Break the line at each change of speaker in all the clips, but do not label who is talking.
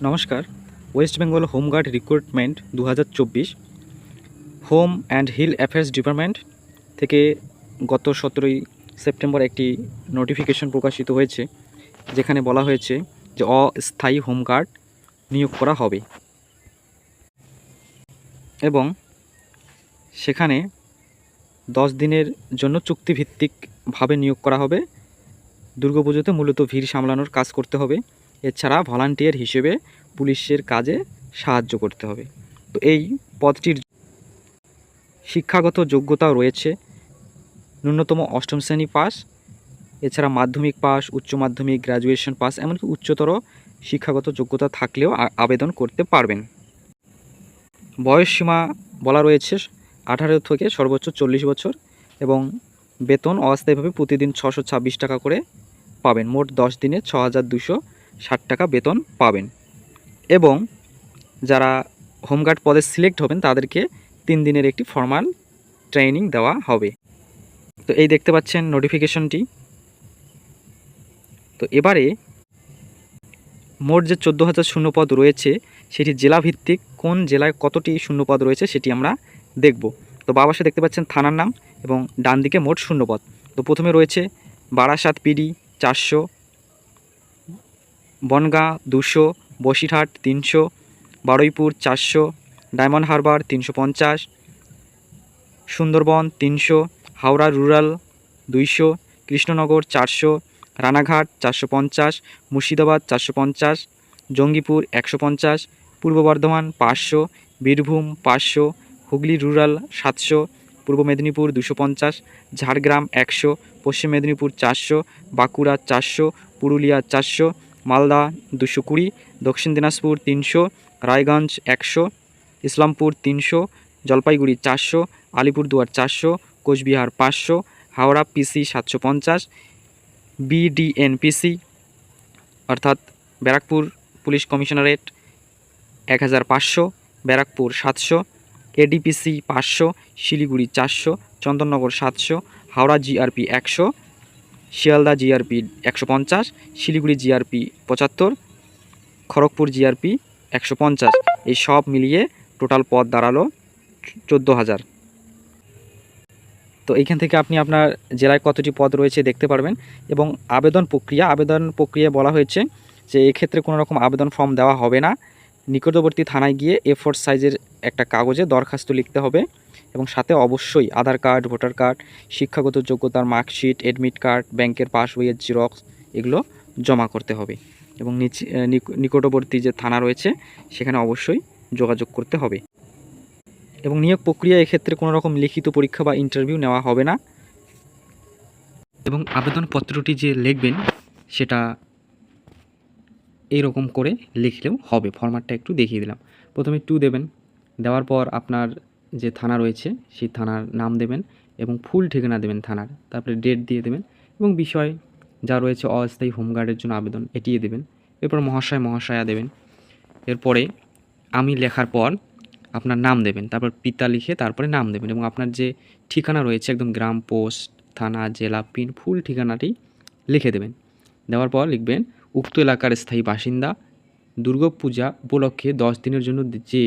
নমস্কার। West Bengal হোমগার্ড guard 2024 home and hill affairs department থেকে গত 17ই সেপ্টেম্বর একটি নোটিফিকেশন প্রকাশিত হয়েছে, যেখানে বলা হয়েছে যে অস্থায়ী হোমগার্ড নিয়োগ করা হবে এবং সেখানে 10 দিনের জন্য চুক্তিভিত্তিকভাবে নিয়োগ করা হবে। দুর্গাপুজোতে মূলত ভিড় সামলানোর কাজ করতে হবে, এছাড়া ভলান্টিয়ার হিসেবে পুলিশের কাজে সাহায্য করতে হবে। তো এই পদটির শিক্ষাগত যোগ্যতাও রয়েছে, ন্যূনতম অষ্টম শ্রেণী পাস, এছাড়া মাধ্যমিক পাস, উচ্চ মাধ্যমিক, গ্র্যাজুয়েশন পাস, এমনকি উচ্চতর শিক্ষাগত যোগ্যতা থাকলেও আবেদন করতে পারবেন। বয়সসীমা বলা রয়েছে 18 থেকে সর্বোচ্চ 40 বছর এবং বেতন অস্থায়ীভাবে প্রতিদিন 626 টাকা করে পাবেন। মোট 10 দিনে 6260 টাকা বেতন পাবেন এবং যারা হোমগার্ড পদে সিলেক্ট হবেন তাদেরকে 3 দিনের একটি ফর্মাল ট্রেনিং দেওয়া হবে। তো এই দেখতে পাচ্ছেন নোটিফিকেশনটি। তো এবারে মোট যে 14,000 শূন্যপদ রয়েছে সেটি জেলাভিত্তিক কোন জেলায় কতটি শূন্যপদ রয়েছে সেটি আমরা দেখব। তো বাঁ পাশে দেখতে পাচ্ছেন থানার নাম এবং ডান দিকে মোট শূন্যপদ। তো প্রথমে রয়েছে Barasat PD 400, Bangaon 200, Basirhat 300, Baruipur 400, Diamond Harbour 350, Sundarban 300, Howrah rural 200, Krishnanagar 400, Ranaghat 450, Murshidabad 450, Jangipur 150, Purba Bardhaman 500, Birbhum 500, Hooghly rural 700, পূর্ব মেদিনীপুর 250, ঝাড়গ্রাম 100, পশ্চিম মেদিনীপুর 400, বাঁকুড়া 400, পুরুলিয়া 400, মালদা 220, দক্ষিণ দিনাজপুর 300, রায়গঞ্জ 100, ইসলামপুর 300, জলপাইগুড়ি 400, আলিপুরদুয়ার 400, কোচবিহার 500, হাওড়া পিসি 750, বিডিএনপিসি অর্থাৎ Barrackpore police commissionerate 1500, Barrackpore 700, ADPC 500, Siliguri 400, Chandannagar 700, Howrah GRP 100, Sealdah GRP 150, Siliguri GRP 75, Kharagpur GRP 150। এই সব মিলিয়ে টোটাল পদ দাঁড়ালো 14,000। তো এইখান থেকে আপনি আপনার জেলায় কতটি পদ রয়েছে দেখতে পারবেন। এবং আবেদন প্রক্রিয়া বলা হয়েছে যে এক্ষেত্রে কোনো রকম আবেদন ফর্ম দেওয়া হবে না। নিকটবর্তী থানায় গিয়ে A4 সাইজের একটা কাগজে দরখাস্ত লিখতে হবে এবং সাথে অবশ্যই আধার কার্ড, ভোটার কার্ড, শিক্ষাগত যোগ্যতার মার্কশিট, অ্যাডমিট কার্ড, ব্যাংকের পাসবইয়ের জেরক্স এগুলো জমা করতে হবে এবং নিকটবর্তী যে থানা রয়েছে সেখানে অবশ্যই যোগাযোগ করতে হবে। এবং নিয়োগ প্রক্রিয়া এক্ষেত্রে কোনো রকম লিখিত পরীক্ষা বা ইন্টারভিউ নেওয়া হবে না। এবং আবেদনপত্রটি যে লিখবেন সেটা এইরকম করে লিখলেও হবে। ফরম্যাটটা একটু দেখিয়ে দিলাম। প্রথমে 2 দেবেন, দেওয়ার পর আপনার যে থানা রয়েছে সেই থানার নাম দেবেন এবং ফুল ঠিকানা দেবেন থানার, তারপরে ডেট দিয়ে দেবেন এবং বিষয় যা রয়েছে অস্থায়ী হোমগার্ডের জন্য আবেদন এটিয়ে দেবেন। এরপর মহাশয় মহাশয়া দেবেন। এরপরে আমি লেখার পর আপনার নাম দেবেন, তারপর পিতা লিখে তারপরে নাম দেবেন এবং আপনার যে ঠিকানা রয়েছে একদম গ্রাম, পোস্ট, থানা, জেলা, পিন, ফুল ঠিকানাটি লিখে দেবেন। দেওয়ার পর লিখবেন উক্ত এলাকার স্থায়ী বাসিন্দা, দুর্গাপূজা উপলক্ষে 10 দিনের জন্য যে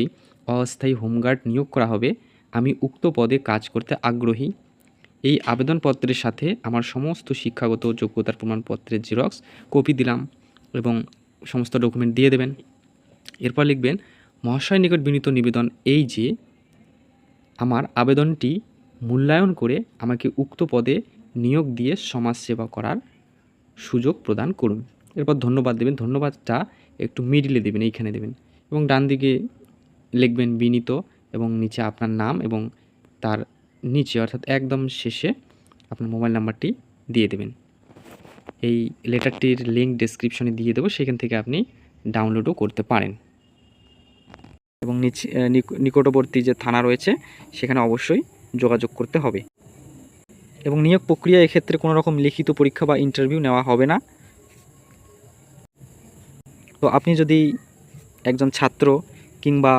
অস্থায়ী হোমগার্ড নিয়োগ করা হবে, আমি উক্ত পদে কাজ করতে আগ্রহী। এই আবেদনপত্রের সাথে আমার সমস্ত শিক্ষাগত যোগ্যতার প্রমাণপত্রের জেরক্স কপি দিলাম এবং সমস্ত ডকুমেন্ট দিয়ে দেবেন। এরপর লিখবেন মহাশয় নিকট বিনীত নিবেদন এই যে আমার আবেদনটি মূল্যায়ন করে আমাকে উক্ত পদে নিয়োগ দিয়ে সমাজসেবা করার সুযোগ প্রদান করুন। এরপর ধন্যবাদ দেবেন। ধন্যবাদটা একটু মিডিলে দেবেন, এইখানে দেবেন এবং ডান দিকে লিখবেন বিনীত এবং নিচে আপনার নাম এবং তার নিচে অর্থাৎ একদম শেষে আপনার মোবাইল নাম্বারটি দিয়ে দেবেন। এই লেটারটির লিঙ্ক ডেসক্রিপশনে দিয়ে দেবো, সেখান থেকে আপনি ডাউনলোডও করতে পারেন। এবং নিকটবর্তী যে থানা রয়েছে সেখানে অবশ্যই যোগাযোগ করতে হবে। এবং নিয়োগ প্রক্রিয়া এক্ষেত্রে কোনো রকম লিখিত পরীক্ষা বা ইন্টারভিউ নেওয়া হবে না। তো আপনি যদি একজন ছাত্র কিংবা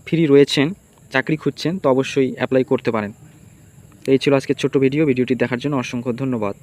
ফ্রি রয়েছেন, চাকরি খুঁজছেন, তো অবশ্যই অ্যাপ্লাই করতে পারেন। তো এই ছিল আজকের ছোট্ট ভিডিওটি দেখার জন্য অসংখ্য ধন্যবাদ।